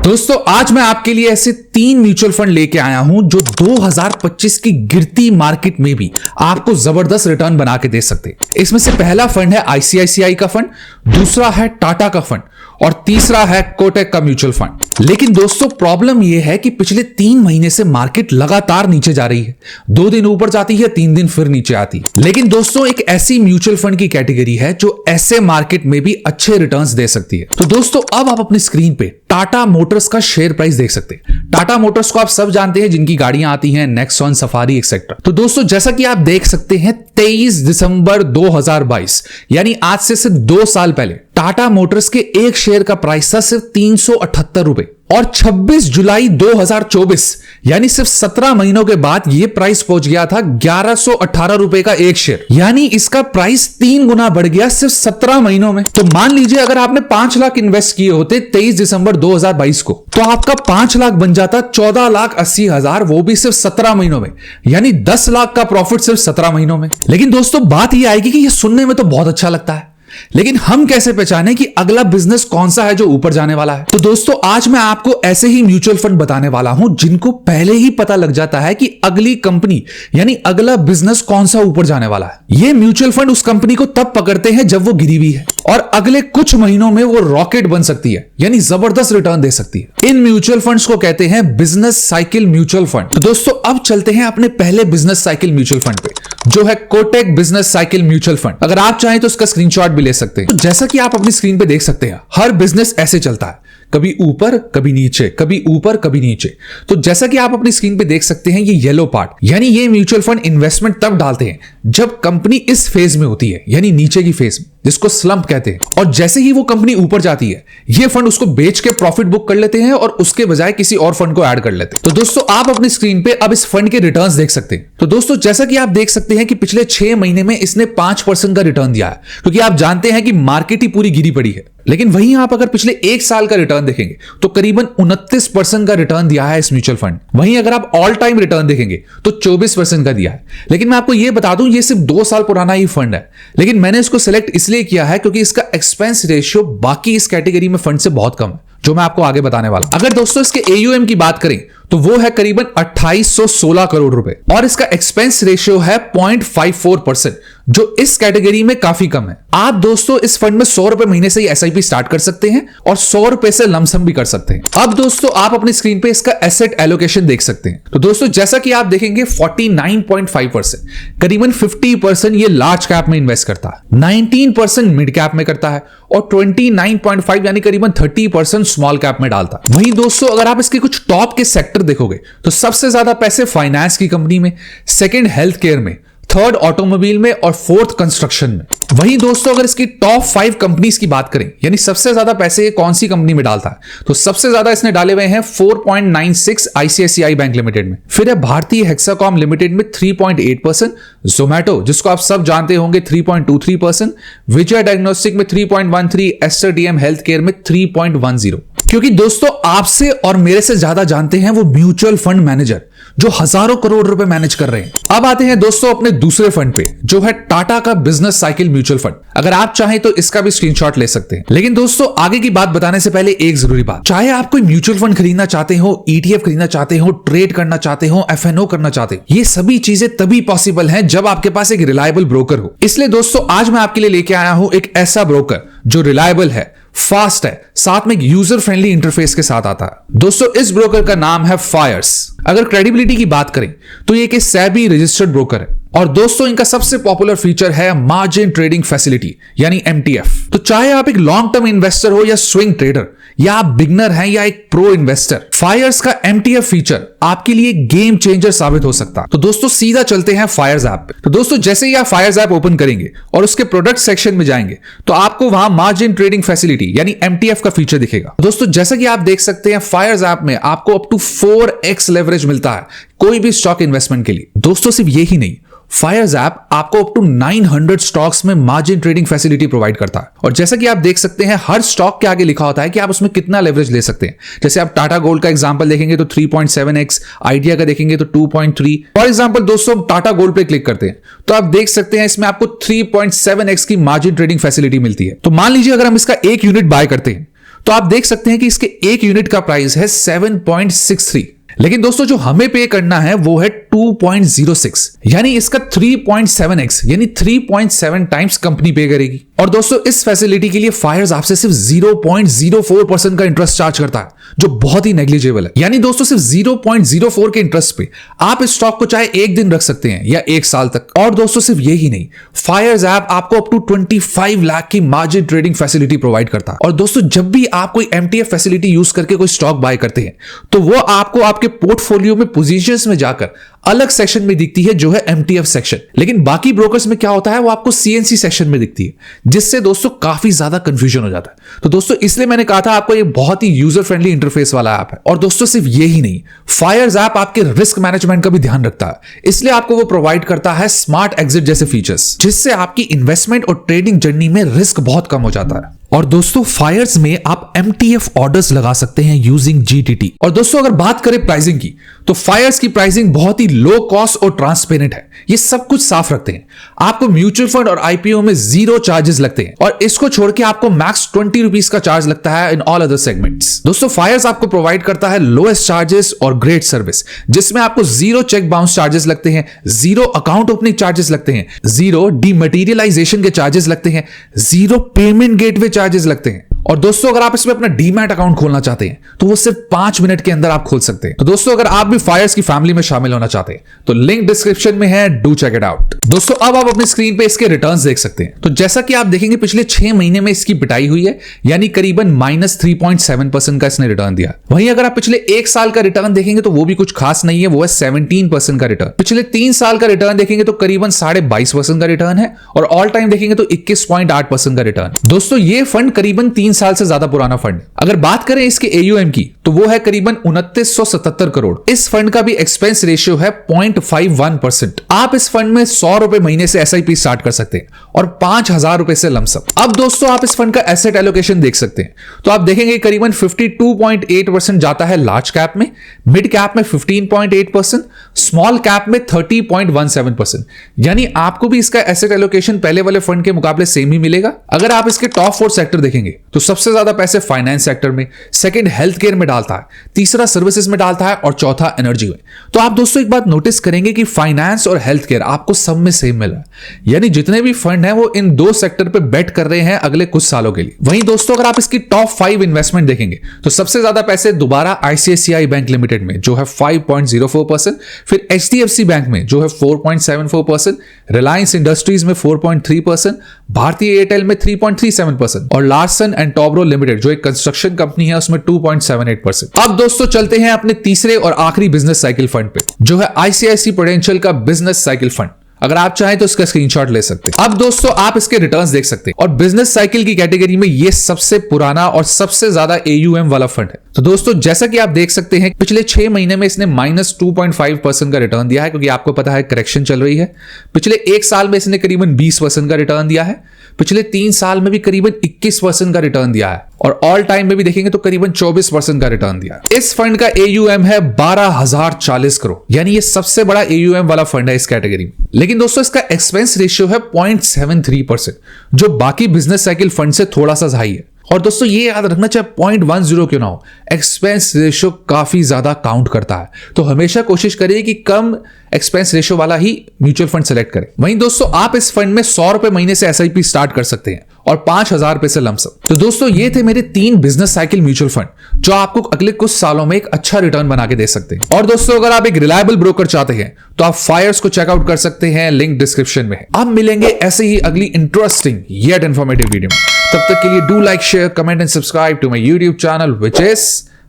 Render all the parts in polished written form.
दोस्तों आज मैं आपके लिए ऐसे 3 म्यूचुअल फंड लेके आया हूं जो 2025 की गिरती मार्केट में भी आपको जबरदस्त रिटर्न बना के दे सकते हैं। इसमें से पहला फंड है आईसीआईसीआई का फंड, दूसरा है टाटा का फंड और तीसरा है कोटक का म्यूचुअल फंड। लेकिन दोस्तों प्रॉब्लम यह है कि पिछले 3 महीने से मार्केट लगातार नीचे जा रही है। 2 दिन ऊपर जाती है, 3 दिन फिर नीचे आती है। लेकिन दोस्तों एक ऐसी म्यूचुअल फंड की कैटेगरी है जो ऐसे मार्केट में भी अच्छे रिटर्न्स दे सकती है। तो दोस्तों अब आप अपनी स्क्रीन पे टाटा मोटर्स का शेयर प्राइस देख सकते हैं। टाटा मोटर्स को आप सब जानते हैं, जिनकी गाड़ियां आती हैं नेक्सॉन, सफारी एक्सेट्रा। तो दोस्तों जैसा कि आप देख सकते हैं 23 दिसंबर 2022 यानी आज से सिर्फ 2 साल पहले टाटा मोटर्स के एक शेयर का प्राइस था सिर्फ 378 रुपए और 26 जुलाई 2024 यानी सिर्फ 17 महीनों के बाद यह प्राइस पहुंच गया था 1118 रुपए का एक शेयर। यानी इसका प्राइस 3 गुना बढ़ गया सिर्फ 17 महीनों में। तो मान लीजिए अगर आपने 5 लाख इन्वेस्ट किए होते 23 दिसंबर 2022 को, तो आपका 5 लाख बन जाता 14,80,000, वो भी सिर्फ 17 महीनों में। यानी 10 लाख का प्रॉफिट सिर्फ 17 महीनों में। लेकिन दोस्तों बात यह आएगी कि यह सुनने में तो बहुत अच्छा लगता है, लेकिन हम कैसे पहचाने कि अगला बिजनेस कौन सा है जो ऊपर जाने वाला है। तो दोस्तों आज मैं आपको ऐसे ही म्यूचुअल फंड बताने वाला हूं जिनको पहले ही पता लग जाता है कि अगली कंपनी यानी अगला बिजनेस कौन सा ऊपर जाने वाला है। ये म्यूचुअल फंड उस कंपनी को तब पकड़ते हैं जब वो गिरी हुई है और अगले कुछ महीनों में वो रॉकेट बन सकती है, यानी जबरदस्त रिटर्न दे सकती है। इन म्यूचुअल फंड्स को कहते हैं बिजनेस साइकिल म्यूचुअल फंड। तो दोस्तों अब चलते हैं अपने पहले बिजनेस साइकिल म्यूचुअल फंड पे, जो है Kotak business cycle mutual fund. अगर आप चाहें तो इसका स्क्रीनशॉट भी ले सकते हैं। तो जैसा कि आप अपनी स्क्रीन पे देख सकते हैं हर बिजनेस ऐसे चलता है, कभी ऊपर कभी नीचे, कभी ऊपर कभी नीचे। तो जैसा कि आप अपनी स्क्रीन पे देख सकते हैं ये येलो पार्ट, यानी ये म्यूचुअल फंड इन्वेस्टमेंट तब डालते हैं जब कंपनी इस फेज में होती है, यानी नीचे की फेज में, जिसको स्लंप कहते हैं। और जैसे ही वो कंपनी ऊपर जाती है ये फंड उसको बेच के प्रॉफिट बुक कर लेते हैं और उसके बजाय किसी और फंड को ऐड कर लेते हैं। तो दोस्तों आप अपनी स्क्रीन पे अब इस फंड के रिटर्न्स देख सकते हैं। तो दोस्तों जैसा कि आप देख सकते हैं कि पिछले 6 महीने में इसने 5% का रिटर्न दिया है, क्योंकि आप जानते हैं कि मार्केट ही पूरी गिरी पड़ी है। लेकिन वहीं आप अगर पिछले 1 साल का रिटर्न देखेंगे तो करीबन 29% का रिटर्न दिया है इस म्यूचुअल फंड। वहीं अगर आप ऑल टाइम रिटर्न देखेंगे तो 24% का दिया है। लेकिन मैं आपको यह बता दूं ये सिर्फ 2 साल पुराना ही फंड है, लेकिन मैंने इसको सिलेक्ट इसलिए किया है क्योंकि इसका एक्सपेंस रेशियो बाकी इस कैटेगरी में फंड से बहुत कम है, जो मैं आपको आगे बताने वाला। अगर दोस्तों इसके AUM की बात करें तो वो है करीबन 2816 करोड़ रुपए और इसका एक्सपेंस रेशियो है 0.54%, जो इस कैटेगरी में काफी कम है। आप दोस्तों इस फंड में 100 रुपए महीने से SIP स्टार्ट कर सकते हैं और 100 रुपए से लमसम भी कर सकते हैं। अब दोस्तों आप अपनी स्क्रीन पे इसका एसेट एलोकेशन देख सकते हैं। तो दोस्तों जैसा कि आप देखेंगे 49.5%, करीबन 50% ये लार्ज कैप में इन्वेस्ट करता है, 19% मिड कैप में करता है और 29.5 यानी करीबन 30% स्मॉल कैप में डालता है। वहीं दोस्तों अगर आप इसके कुछ टॉप के सेक्टर देखोगे तो सबसे ज्यादा पैसे फाइनेंस की कंपनी में, सेकंड हेल्थ केयर में, थर्ड ऑटोमोबाइल में और फोर्थ कंस्ट्रक्शन में। वहीं दोस्तों अगर इसकी टॉप 5 कंपनीज की बात करें, यानी सबसे ज्यादा पैसे कौन सी कंपनी में डालता है, तो सबसे ज्यादा इसने डाले हुए हैं 4.96 आईसीआईसीआई बैंक लिमिटेड में, फिर है भारतीय हेक्साकॉम लिमिटेड में 3.8%, जोमैटो जिसको आप सब जानते होंगे 3.23%, विजय डायग्नोस्टिक में 3.13, एस्टर डीएम हेल्थ केयर में 3.10। क्योंकि दोस्तों आपसे और मेरे से ज्यादा जानते हैं वो म्यूचुअल फंड मैनेजर जो हजारों करोड़ रुपए मैनेज कर रहे हैं। अब आते हैं दोस्तों अपने दूसरे फंड पे, जो है टाटा का बिजनेस साइकिल म्यूचुअल फंड। अगर आप चाहें तो इसका भी स्क्रीनशॉट ले सकते हैं। लेकिन दोस्तों आगे की बात बताने से पहले एक जरूरी बात, चाहे आप कोई म्यूचुअल फंड खरीदना चाहते हो, ETF खरीदना चाहते हो, ट्रेड करना चाहते हो, FNO करना चाहते हो, ये सभी चीजें तभी पॉसिबल है जब आपके पास एक रिलायबल ब्रोकर हो। इसलिए दोस्तों आज मैं आपके लिए लेके आया हूं एक ऐसा ब्रोकर जो रिलायबल है, फास्ट है, साथ में एक यूजर फ्रेंडली इंटरफेस के साथ आता है। दोस्तों इस ब्रोकर का नाम है फायर्स। अगर क्रेडिबिलिटी की बात करें तो ये एक SEBI रजिस्टर्ड ब्रोकर है और दोस्तों इनका सबसे पॉपुलर फीचर है मार्जिन ट्रेडिंग फैसिलिटी यानी MTF। तो चाहे आप एक लॉन्ग टर्म इन्वेस्टर हो या स्विंग ट्रेडर, या आप बिगनर हैं या एक प्रो इन्वेस्टर, फायर्स का MTF फीचर आपके लिए गेम चेंजर साबित हो सकता है। तो दोस्तों सीधा चलते हैं फायर्स ऐप पे। तो दोस्तों जैसे ही आप फायर्स ऐप ओपन करेंगे और उसके प्रोडक्ट सेक्शन में जाएंगे तो आपको वहां मार्जिन ट्रेडिंग फैसिलिटी यानी MTF का फीचर दिखेगा। दोस्तों जैसा कि आप देख सकते हैं फायर्स ऐप में आपको अप टू 4x लेवरेज मिलता है कोई भी स्टॉक इन्वेस्टमेंट के लिए। दोस्तों सिर्फ यही नहीं, फायर्स ऐप आपको अप टू 900 स्टॉक्स में मार्जिन ट्रेडिंग फैसिलिटी प्रोवाइड करता है। और जैसा कि आप देख सकते हैं हर स्टॉक के आगे लिखा होता है कि आप उसमें कितना लेवरेज ले सकते हैं। जैसे आप टाटा गोल्ड का एग्जांपल देखेंगे तो 3.7x, आइडिया का देखेंगे तो 2.3। फॉर एग्जांपल दोस्तों टाटा गोल्ड पे क्लिक करते हैं तो आप देख सकते हैं इसमें आपको 3.7x की मार्जिन ट्रेडिंग फैसिलिटी मिलती है। तो मान लीजिए अगर हम इसका 1 यूनिट बाय करते हैं तो आप देख सकते हैं कि इसके एक यूनिट का प्राइस है 7.63, लेकिन दोस्तों जो हमें पे करना है वो है 2.06, यानी इसका 3.7x यानी 3.7 टाइम्स कंपनी पे करेगी। और दोस्तों इस फैसिलिटी के लिए फायर्स आपसे सिर्फ 0.04% का इंटरेस्ट चार्ज करता है, जो बहुत ही नेग्लिजिबल है। यानी दोस्तों सिर्फ 0.04 के इंटरेस्ट पे आप इस स्टॉक को चाहे एक दिन रख सकते हैं या एक साल तक। और दोस्तों सिर्फ यही नहीं, फायर्स ऐप आपको अप टू 25 लाख की मार्जिन ट्रेडिंग फैसिलिटी प्रोवाइड करता है। और दोस्तों जब भी आप कोई एमटीएफ फैसिलिटी यूज करके कोई स्टॉक बाय करते हैं तो वो आपको आपके पोर्टफोलियो में पोजीशंस में जाकर अलग सेक्शन में दिखती है, जो है एमटीएफ सेक्शन। लेकिन बाकी ब्रोकर्स में क्या होता है, वो आपको सीएनसी सेक्शन में दिखती है, जिससे दोस्तों काफी ज्यादा कंफ्यूजन हो जाता है। तो दोस्तों इसलिए मैंने कहा था आपको ये बहुत ही यूजर फ्रेंडली इंटरफेस वाला ऐप है। और दोस्तों सिर्फ यही नहीं, फायर्स ऐप आपके रिस्क मैनेजमेंट का भी ध्यान रखता है, इसलिए आपको वो प्रोवाइड करता है स्मार्ट एग्जिट जैसे फीचर्स, जिससे आपकी इन्वेस्टमेंट और ट्रेडिंग जर्नी में रिस्क बहुत कम हो जाता है। और दोस्तों फायर्स में आप एमटीएफ ऑर्डर्स लगा सकते हैं यूजिंग जीटीटी। और दोस्तों अगर बात करें प्राइसिंग की, तो फायर्स की प्राइसिंग बहुत ही लो कॉस्ट और ट्रांसपेरेंट है, ये सब कुछ साफ रखते हैं। आपको म्यूचुअल फंड और आईपीओ में 0 चार्जेस लगते हैं, और इसको छोड़ के आपको मैक्स 20 रुपीज का चार्ज लगता है इन ऑल अदर सेगमेंट्स। दोस्तों फायर्स आपको प्रोवाइड करता है लोएस्ट चार्जेस और ग्रेट सर्विस, जिसमें आपको 0 चेक बाउंस चार्जेस लगते हैं, 0 अकाउंट ओपनिंग चार्जेस लगते हैं, 0 डीमटेरियलाइजेशन के चार्जेस लगते हैं, 0 पेमेंट गेटवे चार्जेस लगते हैं। और दोस्तों अगर आप इसमें अपना डीमैट अकाउंट खोलना चाहते हैं तो वो सिर्फ 5 मिनट के अंदर आप खोल सकते हैं। तो दोस्तों अगर आप भी फायर्स की फैमिली में शामिल होना चाहते हैं तो लिंक डिस्क्रिप्शन में है, डू चेक इट आउट। दोस्तों अब आप अपनी स्क्रीन पे इसके रिटर्न्स देख सकते हैं। तो जैसा कि आप देखेंगे पिछले 6 महीने में इसकी पिटाई हुई है, यानी करीबन -3.7% का इसने रिटर्न दिया। वहीं अगर आप पिछले 1 साल का रिटर्न देखेंगे तो वो भी कुछ खास नहीं है, वो है 17% का रिटर्न। पिछले 3 साल का रिटर्न देखेंगे तो करीबन 22.5% का रिटर्न है, और ऑल टाइम देखेंगे तो 21.8% का रिटर्न। दोस्तों ये फंड करीबन 3 साल से ज्यादा पुराना फंड। अगर बात करें इसके एयूएम की तो वो है करीबन 2977 करोड़। इस फंड का भी एक्सपेंस रेशियो है 0.51%। आप इस फंड में 100 रुपए महीने से एसआईपी स्टार्ट कर सकते हैं और 5000 रुपए से लमसम। अब दोस्तों आप इस फंड का एसेट एलोकेशन देख सकते हैं, तो आप देखेंगे करीबन 52.8% जाता है लार्ज कैप में, मिड कैप में 15.8%, स्मॉल कैप में 30.17%। यानी आपको भी इसका एसेट एलोकेशन पहले वाले फंड के मुकाबले सेम ही मिलेगा। अगर आप इसके टॉप 4 सेक्टर देखेंगे तो सबसे ज्यादा पैसे फाइनेंस सेक्टर में, सेकंड हेल्थ केयर में डालता है, तीसरा सर्विसेज में डालता है, और चौथा एनर्जी में। तो आप दोस्तों एक बात नोटिस करेंगे कि फाइनेंस और हेल्थ केयर आपको सब में सेम मिल रहा है, यानी जितने भी फंड हैं वो इन 2 सेक्टर पे बेट कर रहे हैं अगले कुछ सालों के लिए। वहीं दोस्तों अगर आप इसकी टॉप 5 इन्वेस्टमेंट देखेंगे तो सबसे ज्यादा पैसे दोबारा आईसीआईसीआई बैंक लिमिटेड में जो है 5.04%, फिर एचडीएफसी बैंक में जो है 4.74%, रिलायंस इंडस्ट्रीज में 4.3%, भारतीय एयरटेल में 3.37%, और लार्सन एंड टोब्रो लिमिटेड जो एक कंस्ट्रक्शन कंपनी है उसमें 2.78%। अब दोस्तों चलते हैं अपने तीसरे और आखिरी बिजनेस साइकिल फंड पे, जो है आईसीआईसी प्रूडेंशियल का बिजनेस साइकिल फंड। अगर आप चाहें तो इसका स्क्रीनशॉट ले सकते हैं। अब दोस्तों आप इसके रिटर्न्स देख सकते हैं, और बिजनेस साइकिल की कैटेगरी में ये सबसे पुराना और सबसे ज्यादा एयूएम वाला फंड है। तो दोस्तों जैसा कि आप देख सकते हैं पिछले 6 महीने में इसने -2.5% का रिटर्न दिया है, क्योंकि आपको पता है करेक्शन चल रही है। पिछले 1 साल में इसने करीबन 20% का रिटर्न दिया है, पिछले 3 साल में भी करीबन 21% का रिटर्न दिया है, और ऑल टाइम में भी देखेंगे तो करीबन 24% का रिटर्न दिया है। इस फंड का एयूएम है 12,040 करोड़, यानी ये सबसे बड़ा एयूएम वाला फंड है इस कैटेगरी में। लेकिन दोस्तों इसका एक्सपेंस रेशियो है 0.73%, जो बाकी बिजनेस साइकिल फंड से थोड़ा सा हाई है। और दोस्तों ये याद रखना, चाहे 0.10 क्यों ना हो, एक्सपेंस रेशियो काफी ज्यादा काउंट करता है। तो हमेशा कोशिश करिए कि कम एक्सपेंस रेशियो वाला ही म्यूचुअल फंड सेलेक्ट करें। वहीं दोस्तों आप इस फंड में 100 रुपए महीने से एसआईपी स्टार्ट कर सकते हैं, और 5000 रुपए से लमसम। तो दोस्तों ये थे मेरे 3 बिजनेस साइकिल म्यूचुअल फंड, जो आपको अगले कुछ सालों में एक अच्छा रिटर्न बना के दे सकते हैं। और दोस्तों अगर आप एक रिलायबल ब्रोकर चाहते हैं तो आप फायर्स को चेकआउट कर सकते हैं, लिंक डिस्क्रिप्शन में है। अब मिलेंगे ऐसे ही अगली इंटरेस्टिंग येट इंफॉर्मेटिव वीडियो में। तब तक के लिए do like, share, comment and subscribe to my YouTube channel, which is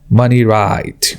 money right.